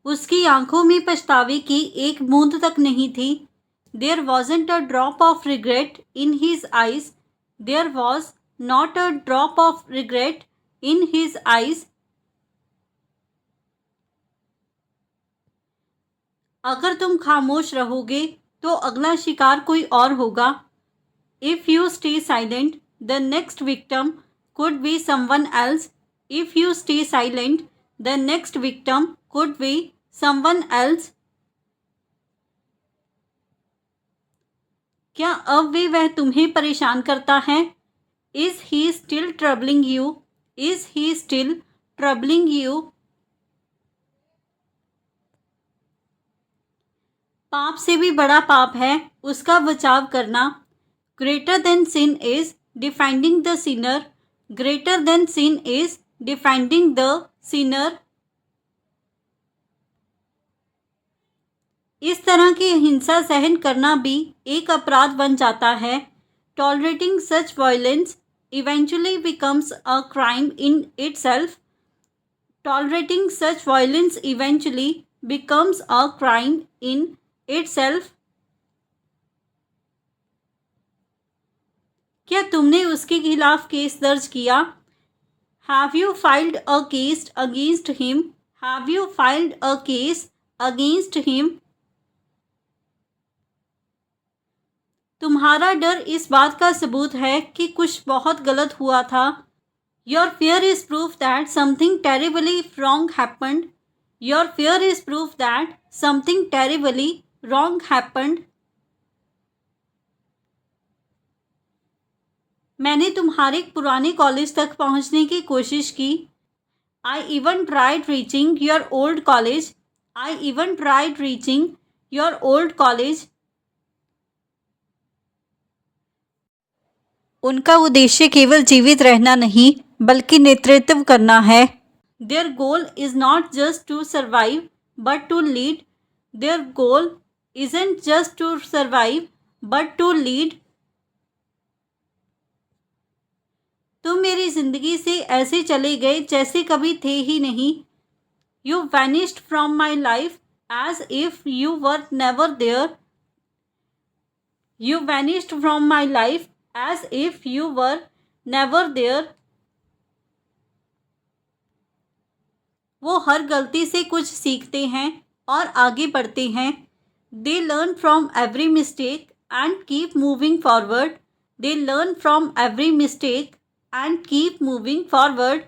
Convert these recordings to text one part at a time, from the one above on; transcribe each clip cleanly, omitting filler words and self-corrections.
उसकी आंखों में पछतावे की एक बूंद तक नहीं थी। There wasn't a drop of regret in his eyes. There was not a drop of regret in his eyes. अगर तुम खामोश रहोगे तो अगला शिकार कोई और होगा। If you stay silent the next victim could be someone else. If you stay silent the next victim could be someone else. क्या अब भी वह तुम्हें परेशान करता है? Is he still troubling you? Is he still troubling you? पाप से भी बड़ा पाप है उसका बचाव करना। Greater than sin is defending the sinner. Greater than sin is defending the sinner. इस तरह की हिंसा सहन करना भी एक अपराध बन जाता है। Tolerating such violence eventually becomes a crime in itself. Tolerating such violence eventually becomes a crime in itself. क्या तुमने उसके खिलाफ केस दर्ज किया? Have you filed a case against him? Have you filed a case against him? तुम्हारा डर इस बात का सबूत है कि कुछ बहुत गलत हुआ था। Your fear is proof that something terribly wrong happened. Your fear is proof that something terribly wrong happened. मैंने तुम्हारे पुराने कॉलेज तक पहुंचने की कोशिश की। I even tried reaching your old college. I even tried reaching your old college. उनका उद्देश्य केवल जीवित रहना नहीं बल्कि नेतृत्व करना है। Their goal is not just to survive but to lead. Their goal isn't just to survive but to lead. तुम मेरी जिंदगी से ऐसे चले गए जैसे कभी थे ही नहीं। You vanished from my life as if you were never there. You vanished from my life as if you were never there. वो हर गलती से कुछ सीखते हैं और आगे बढ़ते हैं। They learn from every mistake and keep moving forward. They learn from every mistake and keep moving forward.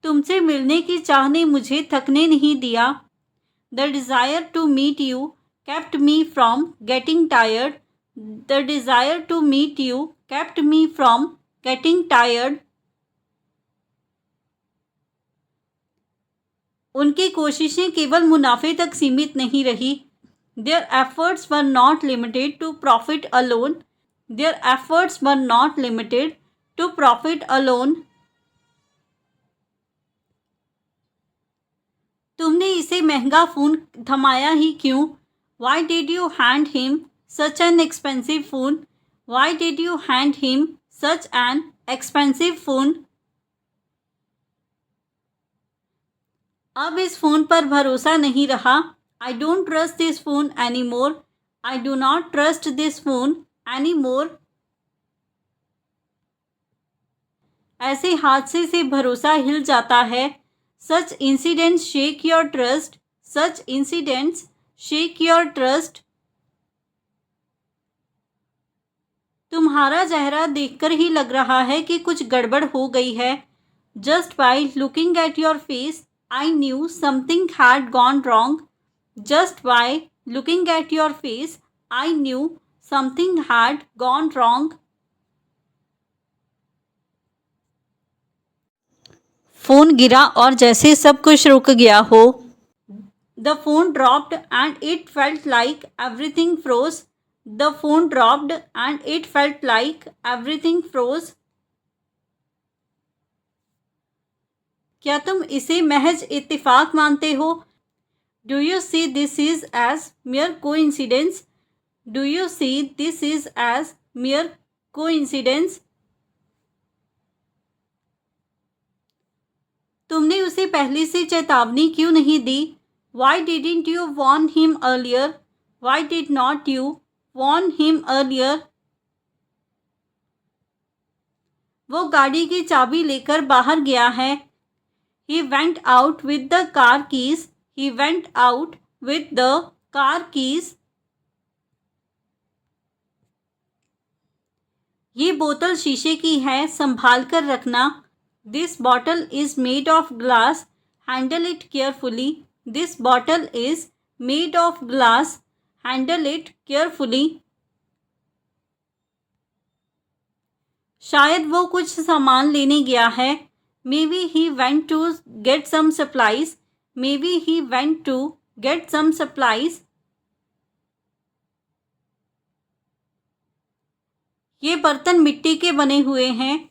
तुमसे मिलने की चाह ने मुझे थकने नहीं दिया। The desire to meet you kept me from getting tired. The desire to meet you kept me from getting tired. उनकी कोशिशें केवल मुनाफे तक सीमित नहीं रही। Their efforts were not limited to profit alone. Their efforts were not limited to profit alone. तुमने इसे महंगा फोन थमाया ही क्यों? Why did you hand him such an expensive phone? Why did you hand him such an expensive phone? अब इस phone पर भरोसा नहीं रहा। I don't trust this phone anymore. I do not trust this phone anymore. ऐसे हादसे से भरोसा हिल जाता है। Such incidents shake your trust. Such incidents shake your trust. तुम्हारा चेहरा देखकर ही लग रहा है कि कुछ गड़बड़ हो गई है। Just by looking at your face, I knew something had gone wrong. Just by looking at your face, I knew something had gone wrong. Phone गिरा और जैसे सब कुछ रुक गया हो। The phone dropped and it felt like everything froze. The phone dropped and it felt like everything froze. क्या तुम इसे महज इत्तेफाक मानते हो? Do you see this is as mere coincidence? Do you see this is as mere coincidence? तुमने उसे पहले से चेतावनी क्यों नहीं दी? Why didn't you warn him earlier? Why did not you warn him earlier? वो गाड़ी की चाबी लेकर बाहर गया है. He went out with the car keys. He went out with the car keys. ये बोतल शीशे की है, संभाल कर रखना. This bottle is made of glass. Handle it carefully. This bottle is made of glass. Handle it carefully. शायद वो कुछ सामान लेने गया है. Maybe he went to get some supplies. Maybe he went to get some supplies. ये बर्तन मिट्टी के बने हुए हैं.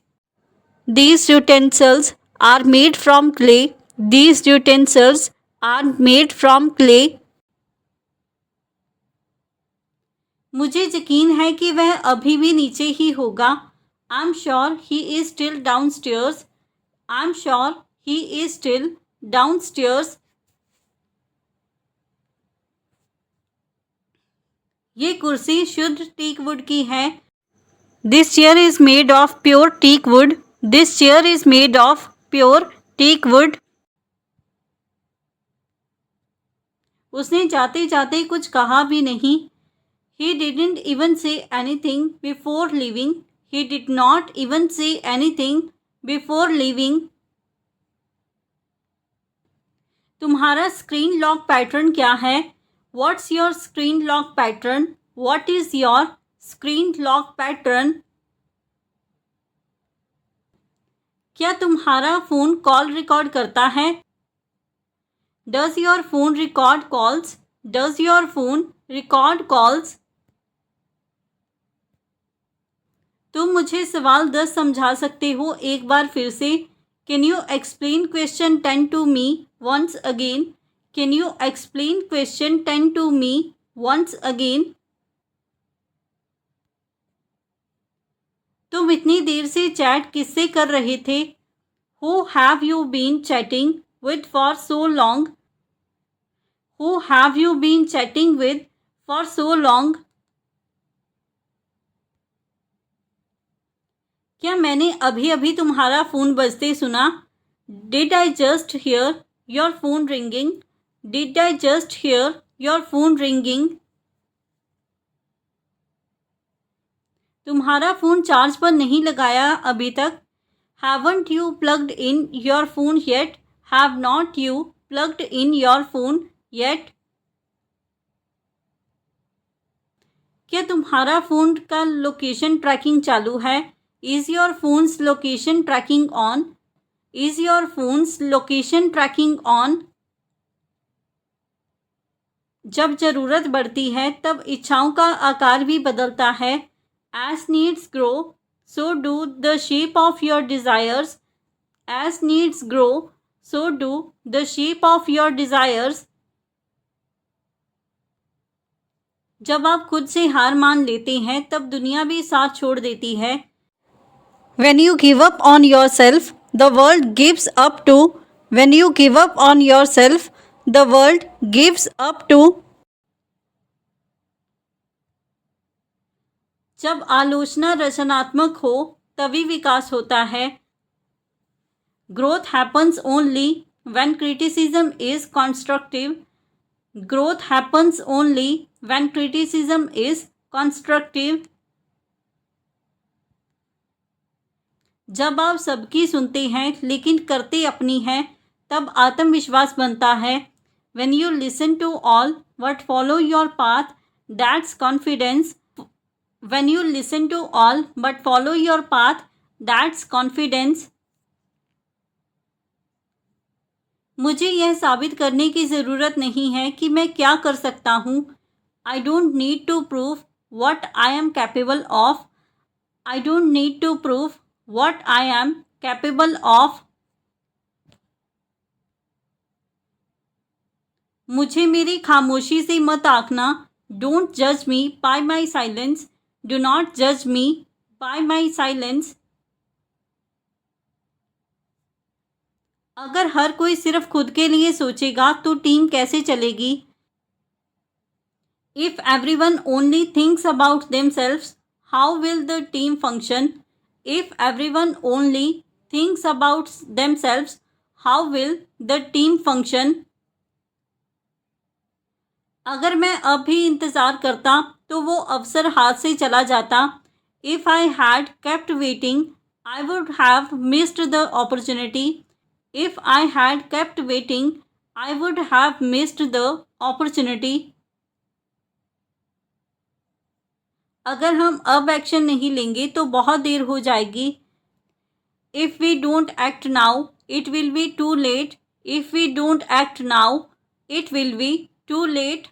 These utensils are made from clay. These utensils are made from clay. मुझे यकीन है कि वह अभी भी नीचे ही होगा. I'm sure he is still downstairs. I'm sure he is still downstairs. ये कुर्सी शुद्ध टीक वुड की है. This chair is made of pure teak wood. This chair is made of pure teak wood. उसने जाते जाते कुछ कहा भी नहीं. He didn't even say anything before leaving. He did not even say anything before leaving. तुम्हारा screen lock pattern क्या है? What's your screen lock pattern? What is your screen lock pattern? क्या तुम्हारा फ़ोन कॉल रिकॉर्ड करता है? Does your phone record calls? Does your phone record calls? तुम मुझे सवाल 10 समझा सकते हो एक बार फिर से. Can you explain question 10 to me once again? Can you explain question 10 to me once again? तुम इतनी देर से चैट किससे कर रहे थे? Who have you been chatting with for so long? Who have you been chatting with for so long? क्या मैंने अभी अभी तुम्हारा फ़ोन बजते सुना? Did I just hear your phone ringing? Did I just hear your phone ringing? तुम्हारा phone charge पर नहीं लगाया अभी तक. Haven't you plugged in your phone yet? Have not you plugged in your phone yet? क्या तुम्हारा phone का location tracking चालू है? Is your phone's location tracking on? Is your phone's location tracking on? जब ज़रूरत बढ़ती है तब इच्छाओं का आकार भी बदलता है. As needs grow, so do the shape of your desires. As needs grow, so do the shape of your desires. जब आप खुद से हार मान लेते हैं तब दुनिया भी साथ छोड़ देती है. When you give up on yourself, the world gives up too. When you give up on yourself, the world gives up too. जब आलोचना रचनात्मक हो तभी विकास होता है. Growth happens only when criticism is constructive. Growth happens only when criticism is constructive. जब आप सबकी सुनते हैं लेकिन करते अपनी हैं तब आत्मविश्वास बनता है. When you listen to all but follow your path, that's confidence. When you listen to all but follow your path, that's confidence. मुझे यह साबित करने की ज़रूरत नहीं है कि मैं क्या कर सकता हूँ. I don't need to prove what I am capable of. I don't need to prove what I am capable of. मुझे मेरी खामोशी से मत आंकना. Don't judge me by my silence. Do not judge me by my silence. अगर हर कोई सिर्फ खुद के लिए सोचेगा तो टीम कैसे चलेगी? If everyone only thinks about themselves, how will the team function? If everyone only thinks about themselves, how will the team function? अगर मैं अब भी इंतज़ार करता तो वो अवसर हाथ से चला जाता. If I had kept waiting, I would have missed the opportunity. If I had kept waiting, I would have missed the opportunity. अगर हम अब एक्शन नहीं लेंगे तो बहुत देर हो जाएगी. If we don't act now, it will be too late. If we don't act now, it will be too late.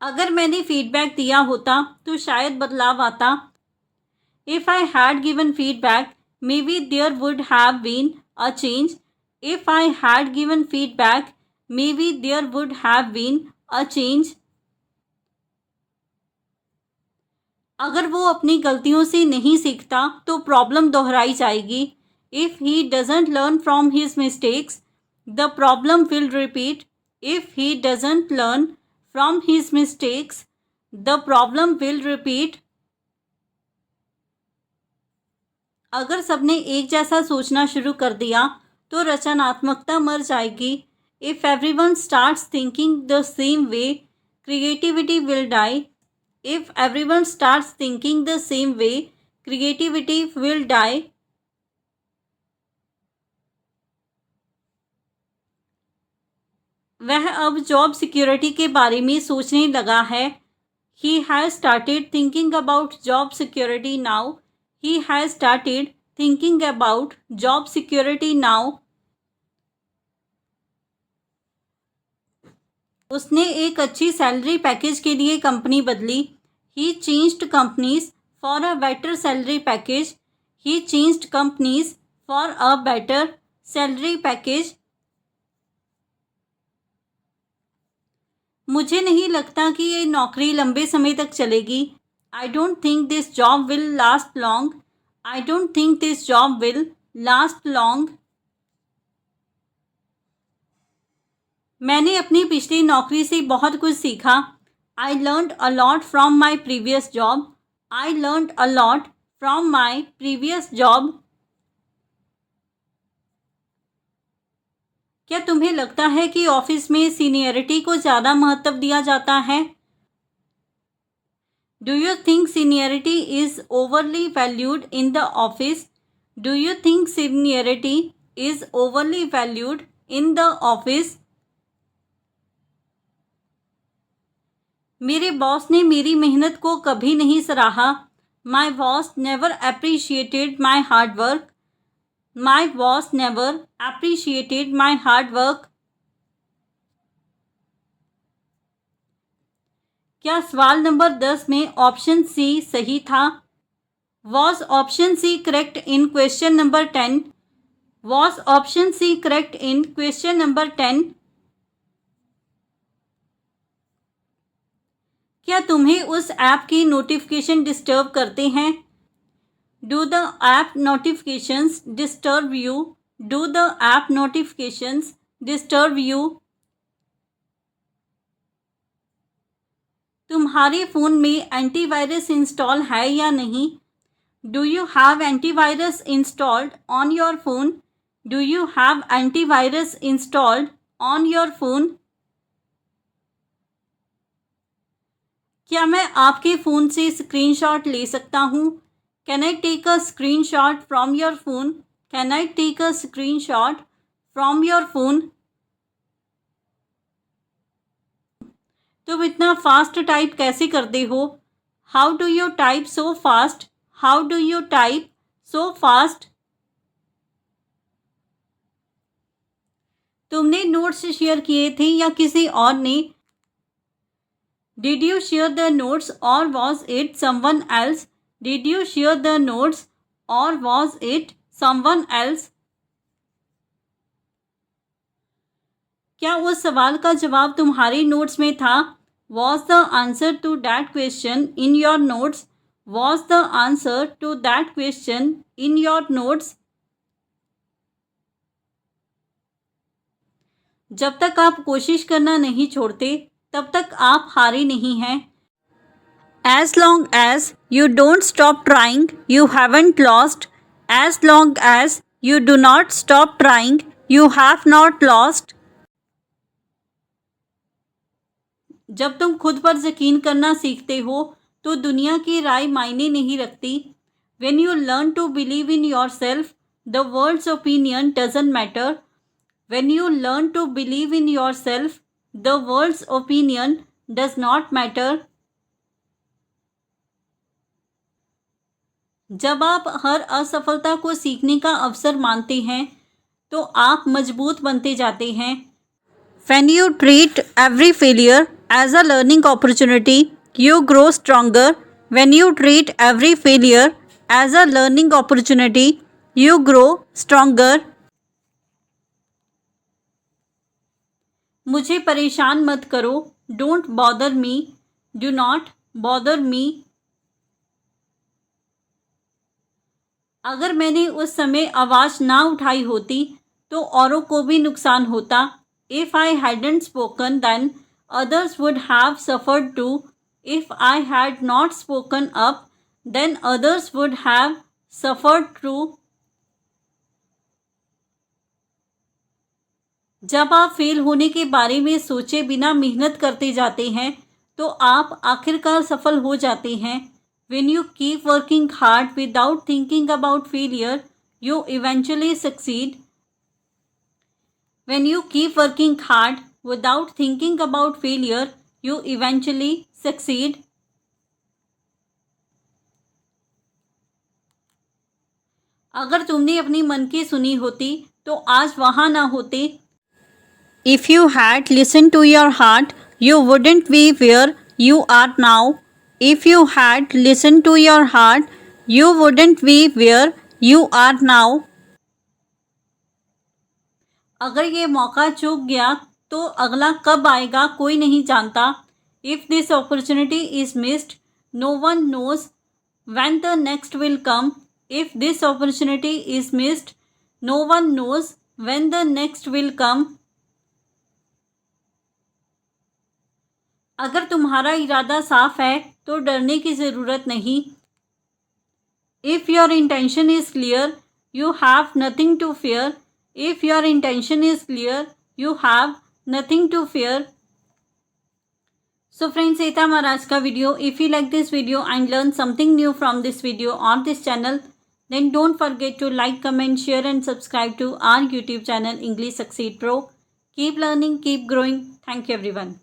अगर मैंने फीडबैक दिया होता तो शायद बदलाव आता. If I had given feedback, maybe there would have been a change. If I had given feedback, maybe there would have been a change. अगर वो अपनी गलतियों से नहीं सीखता तो प्रॉब्लम दोहराई जाएगी. If he doesn't learn from his mistakes, the problem will repeat. If he doesn't learn from his mistakes, the problem will repeat. अगर सबने एक जैसा सोचना शुरू कर दिया तो रचनात्मकता मर जाएगी. If everyone starts thinking the same way, creativity will die. If everyone starts thinking the same way, creativity will die. वह अब जॉब सिक्योरिटी के बारे में सोचने लगा है. He has started thinking about job security now. He has started thinking about job security now. उसने एक अच्छी सैलरी पैकेज के लिए कंपनी बदली. He changed companies for a better salary package. He changed companies for a better salary package. मुझे नहीं लगता कि ये नौकरी लंबे समय तक चलेगी. I don't think this job will last long. I don't think this job will last long. मैंने अपनी पिछली नौकरी से बहुत कुछ सीखा. I learned a lot from my previous job. I learned a lot from my previous job. क्या तुम्हें लगता है कि ऑफिस में सीनियरिटी को ज़्यादा महत्व दिया जाता है? Do you think seniority is overly valued in the office? Do you think seniority is overly valued in the office? मेरे बॉस ने मेरी मेहनत को कभी नहीं सराहा. My boss never appreciated my hard work. My boss never appreciated my hard work. क्या सवाल नंबर 10 में ऑप्शन सी सही था? Was option C correct in question number 10? Was option C correct in question number 10? क्या तुम्हें उस app की notification disturb करते हैं? Do the app notifications disturb you? Do the app notifications disturb you? तुम्हारे phone में एंटीवायरस इंस्टॉल है या नहीं? Do you have antivirus installed on your phone? Do you have antivirus installed on your phone? क्या मैं आपके phone से screenshot ले सकता हूँ? Can I take a screenshot from your phone? Can I take a screenshot from your phone? तुम इतना fast type कैसे करते हो? How do you type so fast? How do you type so fast? तुमने notes share किए थे या किसी और ने? Did you share the notes or was it someone else? Did you share the notes or was it someone else? क्या उस सवाल का जवाब तुम्हारे नोट्स में था? Was the answer to that question in your notes? Was the answer to that question in your notes? जब तक आप कोशिश करना नहीं छोड़ते तब तक आप हारे नहीं हैं। As long as you don't stop trying, you haven't lost. As long as you do not stop trying, you have not lost. जब तुम खुद पर यकीन करना सीखते हो तो दुनिया की राय मायने नहीं रखती। When you learn to believe in yourself, the world's opinion doesn't matter. When you learn to believe in yourself, the world's opinion does not matter. जब आप हर असफलता को सीखने का अवसर मानते हैं तो आप मजबूत बनते जाते हैं। When you treat every failure as a learning opportunity, you grow stronger. When you treat every failure as a learning opportunity, you grow stronger. मुझे परेशान मत करो। Don't bother me. Do not bother me. अगर मैंने उस समय आवाज़ ना उठाई होती तो औरों को भी नुकसान होता। If I hadn't spoken then others would have suffered too. If I had not spoken up then others would have suffered too. जब आप फेल होने के बारे में सोचे बिना मेहनत करते जाते हैं तो आप आखिरकार सफल हो जाते हैं। When you keep working hard without thinking about failure, you eventually succeed. When you keep working hard without thinking about failure, you eventually succeed. अगर तुमने अपनी मन की सुनी होती तो आज वहाँ ना होते। If you had listened to your heart, you wouldn't be where you are now. If you had listened to your heart, you wouldn't be where you are now. अगर ये मौका चूक गया तो अगला कब आएगा कोई नहीं जानता। If this opportunity is missed, no one knows when the next will come. If this opportunity is missed, no one knows when the next will come. अगर तुम्हारा इरादा साफ है तो डरने की ज़रूरत नहीं। If your intention is clear, you have nothing to fear. If your intention is clear, you have nothing to fear. So friends, ये था हमारा आज का video. If you like this video and learn something new from this video on this channel, then don't forget to like, comment, share and subscribe to our YouTube channel English Succeed Pro. Keep learning, keep growing. Thank you everyone.